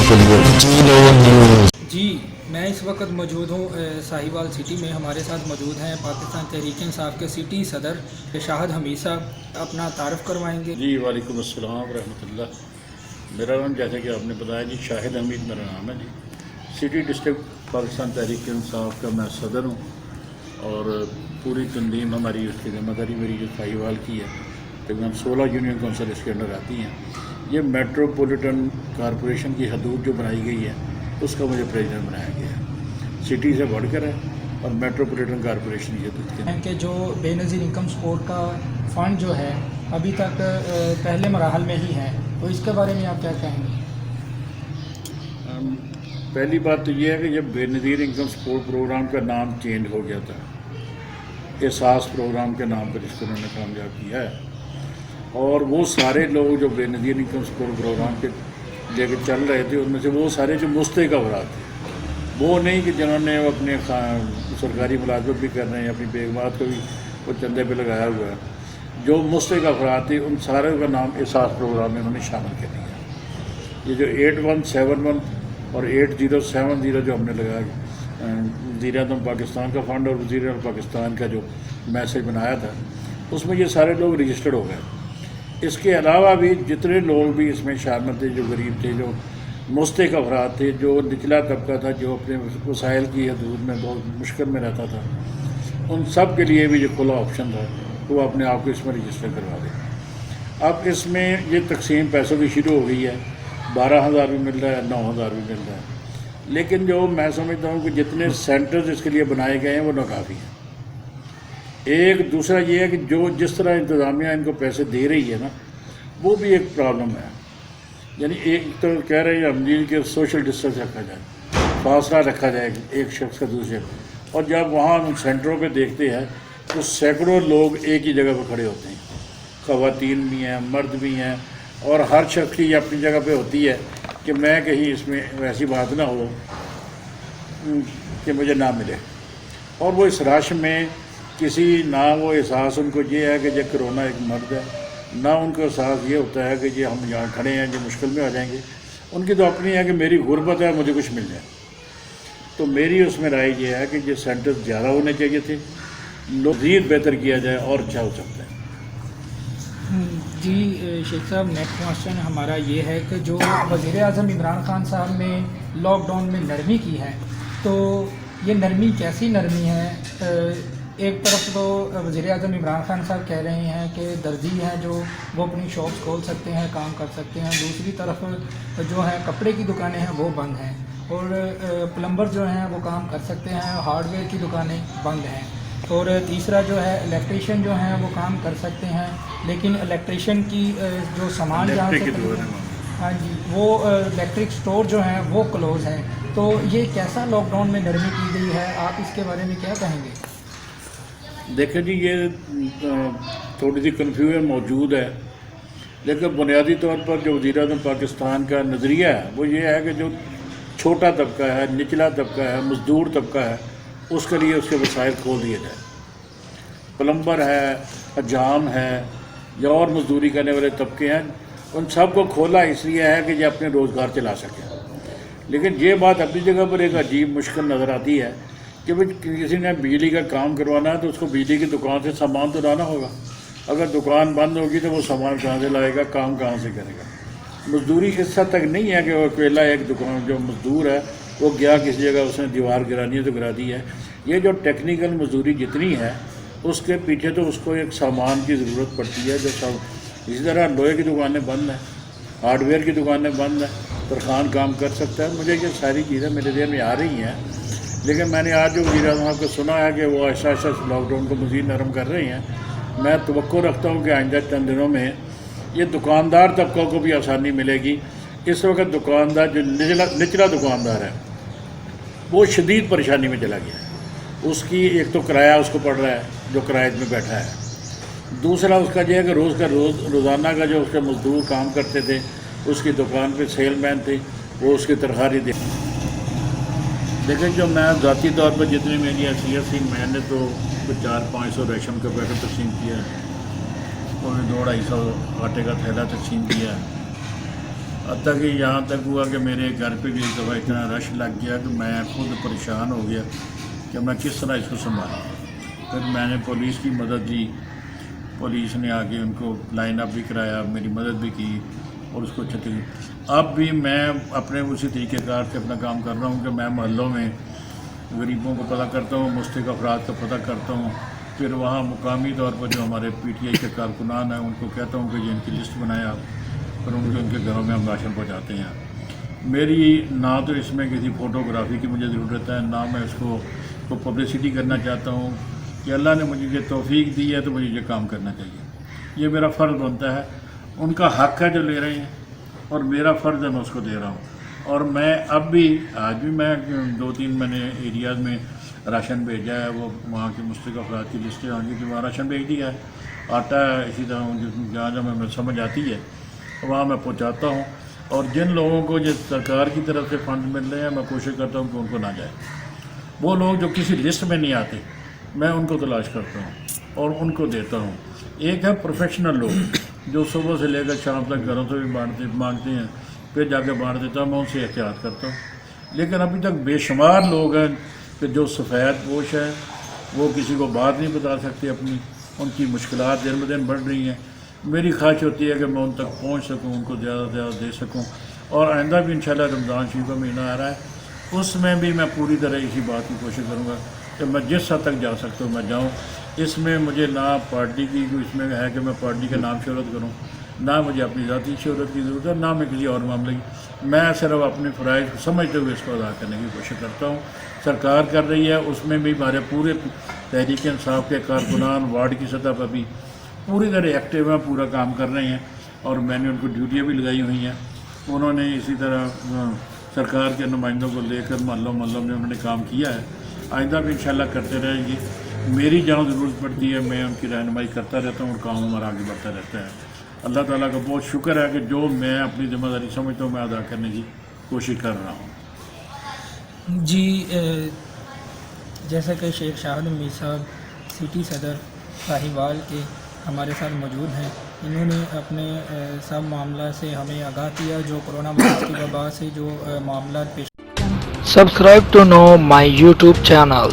जी मैं इस वक्त मौजूद हूँ साहिवाल सिटी में। हमारे साथ मौजूद हैं पाकिस्तान तहरीक इंसाफ के सिटी सदर शाहिद हमीद साहब। अपना तारफ़ करवाएंगे। जी वालेकुम अस्सलाम रहमतुल्लाह। मेरा नाम जैसे कि आपने बताया जी शाहिद हमीद मेरा नाम है जी। सिटी डिस्ट्रिक्ट पाकिस्तान तहरीक इंसाफ का मैं सदर हूँ और पूरी तंजीम हमारी उसकी ज़िम्मेदारी मेरी जो साहिवाल की है तकरीबन 16 यूनियन कौंसिल इसके अंडर आती हैं। ये मेट्रोपॉलिटन कॉरपोरेशन की हदूद जो बनाई गई है उसका मुझे प्रेसिडेंट बनाया गया है। सिटी से बढ़कर है और मेट्रोपॉलिटन कॉरपोरेशन ये है कि जो बेनज़ीर इनकम सपोर्ट का फ़ंड जो है अभी तक पहले मराहल में ही है, तो इसके बारे में आप क्या कहेंगे? पहली बात तो ये है कि जब बेनज़ीर इनकम सपोर्ट प्रोग्राम का नाम चेंज हो गया था, एहसास प्रोग्राम के नाम पर इसको उन्होंने कामयाब किया है, और वो सारे लोग जो बेनज़ीर इनकम सपोर्ट प्रोग्राम के लेकर चल रहे थे उनमें से वो सारे जो मुस्तहिक़ अफराद थे, वो नहीं कि जिन्होंने अपने सरकारी मुलाजमत भी कर रहे हैं, अपनी बेगमात को भी वो चंदे पे लगाया हुआ है। जो मुस्तहिक़ अफराद थे उन सारे का नाम एहसास प्रोग्राम में उन्होंने शामिल कर दिया। ये जो 8171 और 8070 जो हमने लगाया वज़ीर आज़म पाकिस्तान का फ़ंड और वज़ीर आज़म पाकिस्तान का जो मैसेज बनाया था उसमें ये सारे लोग रजिस्टर्ड हो गए। इसके अलावा भी जितने लोग भी इसमें शामिल थे, जो गरीब थे, जो मुस्तहिक़ अफराद थे, जो निचला तबका था, जो अपने वसाइल की हदूद में बहुत मुश्किल में रहता था, उन सब के लिए भी जो खुला ऑप्शन था वो अपने आप को इसमें रजिस्टर करवा दें। अब इसमें ये तकसीम पैसों की शुरू हो गई है। 12,000 भी मिल रहा है, 9,000 भी मिल रहा है, लेकिन जो मैं समझता हूँ कि जितने सेंटर्स इसके लिए बनाए गए हैं वो नाकाफ़ी हैं। एक दूसरा ये है कि जो जिस तरह इंतज़ामिया इनको पैसे दे रही है ना, वो भी एक प्रॉब्लम है। यानी एक तो कह रहे हैं हम जी कि सोशल डिस्टेंस रखा जाए, फासला रखा जाए एक शख्स का दूसरे, और जब वहाँ हम सेंटरों पे देखते हैं तो सैकड़ों लोग एक ही जगह पर खड़े होते हैं, ख़वातीन भी हैं, मर्द भी हैं, और हर शख्स की अपनी जगह पे होती है कि मैं कहीं इसमें वैसी बात ना हो कि मुझे ना मिले। और वो इस रश में किसी ना वो एहसास उनको ये है कि ये कोरोना एक मर्द है, ना उनको एहसास ये होता है कि ये हम यहाँ खड़े हैं, ये मुश्किल में आ जाएंगे। उनकी तो अपनी है कि मेरी गुर्बत है, मुझे कुछ मिल जाए। तो मेरी उसमें राय ये है कि ये सेंटर्स ज़्यादा होने चाहिए थे, मज़ीद बेहतर किया जाए और अच्छा हो सकता है। जी शेख साहब, नेक्स्ट क्वेश्चन हमारा ये है कि जो वज़ीर आज़म इमरान खान साहब ने लॉकडाउन में नरमी की है, तो ये नरमी कैसी नरमी है? एक तरफ तो वज़ीर आज़म इमरान खान साहब कह रहे हैं कि दर्जी हैं जो वो अपनी शॉप्स खोल सकते हैं, काम कर सकते हैं, दूसरी तरफ जो है कपड़े की दुकानें हैं वो बंद हैं, और प्लम्बर जो हैं वो काम कर सकते हैं, हार्डवेयर की दुकानें बंद हैं, और तीसरा जो है इलेक्ट्रीशियन जो हैं वो काम कर सकते हैं, लेकिन इलेक्ट्रीशियन की जो सामान जहाँ से हाँ जी वो इलेक्ट्रिक स्टोर जो हैं वो क्लोज़ हैं। तो ये कैसा लॉकडाउन में नरमी की गई है, आप इसके बारे में क्या कहेंगे? देखें जी, ये थोड़ी सी कन्फ्यूजन मौजूद है, लेकिन बुनियादी तौर पर जो वज़ीर आज़म पाकिस्तान का नज़रिया है वो ये है कि जो छोटा तबका है, निचला तबका है, मज़दूर तबका है, उसके लिए उसके वसाइल खोल दिए जाए। प्लम्बर है, हजाम है, या और मज़दूरी करने वाले तबके हैं, उन सब को खोला इसलिए है कि ये अपने रोज़गार चला सकें। लेकिन ये बात अपनी जगह पर एक अजीब मुश्किल नज़र आती है कि भाई किसी ने बिजली का काम करवाना है तो उसको बिजली की दुकान से सामान तो लाना होगा। अगर दुकान बंद होगी तो वो सामान कहाँ से लाएगा, काम कहाँ से करेगा? मज़दूरी इस हद तक नहीं है कि वो अकेला एक दुकान जो मज़दूर है वो गया किसी जगह उसने दीवार गिरानी है तो गिरा दी है। ये जो टेक्निकल मज़दूरी जितनी है उसके पीछे तो उसको एक सामान की ज़रूरत पड़ती है। जो सब इसी तरह लोहे की दुकानें बंद हैं, हार्डवेयर की दुकानें बंद हैं, तरखान काम कर सकता है। मुझे ये सारी चीज़ें मेरे ذہن में आ रही हैं, लेकिन मैंने आज जो वज़ीर आज़म साहब को सुना है कि वो आहिस्ता आहिस्ता लॉकडाउन को मज़ीद नरम कर रही हैं, मैं तवक्को रखता हूँ कि आइंदा चंद दिनों में ये दुकानदार तबकों को भी आसानी मिलेगी। इस वक्त दुकानदार जो निचला दुकानदार है वो शदीद परेशानी में चला गया है। उसकी एक तो किराया उसको पड़ रहा है जो किराए में बैठा है, दूसरा उसका जो है कि रोज़ाना का जो उसके मज़दूर काम करते थे, उसकी दुकान पे सेलमैन थे, वो उसकी तनख्वाह नहीं दे। लेकिन जो मैं ज़ाती तौर पर जितनी मेरी हैसियत थी, मैंने तो 400-500 रेशम का पैकेट तकसीम किया है, और 200-250 आटे का थैला तकसीम किया है, حتیٰ کہ یہاں تک ہوا کہ میرے گھر پہ بھی ایک دفعہ اتنا رش لگ گیا کہ میں خود پریشان ہو گیا کہ میں کس طرح اس کو سنبھالوں. پھر میں نے پولیس کی مدد لی. پولیس نے آ کے ان کو لائن اپ بھی کرایا, میری مدد بھی کی اور اس کو اچھے طریقے. اب بھی میں اپنے اسی طریقہ کار سے اپنا کام کر رہا ہوں کہ میں محلوں میں غریبوں کو پتہ کرتا ہوں, مستحق افراد کو پتہ کرتا ہوں. پھر وہاں مقامی طور پر جو ہمارے پی ٹی آئی کے کارکنان ہیں ان کو کہتا ہوں کہ یہ ان کی لسٹ بنایا, پھر ان کے گھروں میں ہم راشن پہنچاتے ہیں. میری نہ تو اس میں کسی فوٹوگرافی کی مجھے ضرورت ہے, نہ میں اس کو پبلسٹی کرنا چاہتا ہوں. کہ اللہ نے مجھے یہ توفیق دی ہے تو مجھے یہ کام کرنا چاہیے, یہ میرا فرض بنتا ہے. ان کا حق ہے جو لے رہے ہیں اور میرا فرض ہے میں اس کو دے رہا ہوں. اور میں اب بھی آج بھی میں 2-3 میں نے ایریاز میں راشن بھیجا ہے. وہ وہاں کے مستحق افراد کی لسٹیں آ گئی کہ وہاں راشن بھیج دیا ہے, آتا ہے. اسی طرح جہاں جہاں میں سمجھ آتی ہے وہاں میں پہنچاتا ہوں. اور جن لوگوں کو جو سرکار کی طرف سے فنڈ مل رہے ہیں میں کوشش کرتا ہوں کہ ان کو نہ جائے. وہ لوگ جو کسی لسٹ میں نہیں آتے میں ان کو تلاش کرتا ہوں اور ان کو دیتا ہوں. ایک ہے پروفیشنل لوگ جو صبح سے لے کر شام تک گھروں سے بھی مانگتے ہیں, پھر جا کے بانٹ دیتا ہوں. میں ان سے احتیاط کرتا ہوں. لیکن ابھی تک بے شمار لوگ ہیں کہ جو سفید پوش ہیں, وہ کسی کو بات نہیں بتا سکتے اپنی, ان کی مشکلات دن بدن بڑھ رہی ہیں. میری خواہش ہوتی ہے کہ میں ان تک پہنچ سکوں, ان کو زیادہ سے زیادہ دے سکوں. اور آئندہ بھی انشاءاللہ رمضان شریف کا مہینہ آ رہا ہے, اس میں بھی میں پوری طرح اسی بات کی کوشش کروں گا کہ میں جس حد تک جا سکتا ہوں میں جاؤں. اس میں مجھے نہ پارٹی کی اس میں ہے کہ میں پارٹی کا نام شہرت کروں, نہ مجھے اپنی ذاتی شہرت کی ضرورت ہے, نہ میں کسی اور معاملے کی. میں صرف اپنے فرائض کو سمجھتے ہوئے اس کو ادا کرنے کی کوشش کرتا ہوں. سرکار کر رہی ہے, اس میں بھی ہمارے پورے تحریک انصاف کے کارکنان وارڈ کی سطح پر بھی پوری طرح ایکٹیو ہیں, پورا کام کر رہے ہیں. اور میں نے ان کو ڈیوٹیاں بھی لگائی ہوئی ہیں. انہوں نے اسی طرح سرکار کے نمائندوں کو لے کر محلوں میں انہوں نے کام کیا ہے. آئندہ بھی انشاءاللہ کرتے رہیں گے. میری جہاں ضرورت پڑتی ہے میں ان کی رہنمائی کرتا رہتا ہوں اور کام ہمارا آگے بڑھتا رہتا ہے. اللہ تعالیٰ کا بہت شکر ہے کہ جو میں اپنی ذمہ داری سمجھتا ہوں میں ادا کرنے کی کوشش کر رہا ہوں. جی, جیسا کہ شیخ شاہد امید صاحب سٹی صدر ساہیوال کے ہمارے ساتھ موجود ہیں, انہوں نے اپنے سب معاملہ سے ہمیں آگاہ کیا جو کرونا وائرس کی وبا سے جو معاملات پیش. Subscribe to know my YouTube channel.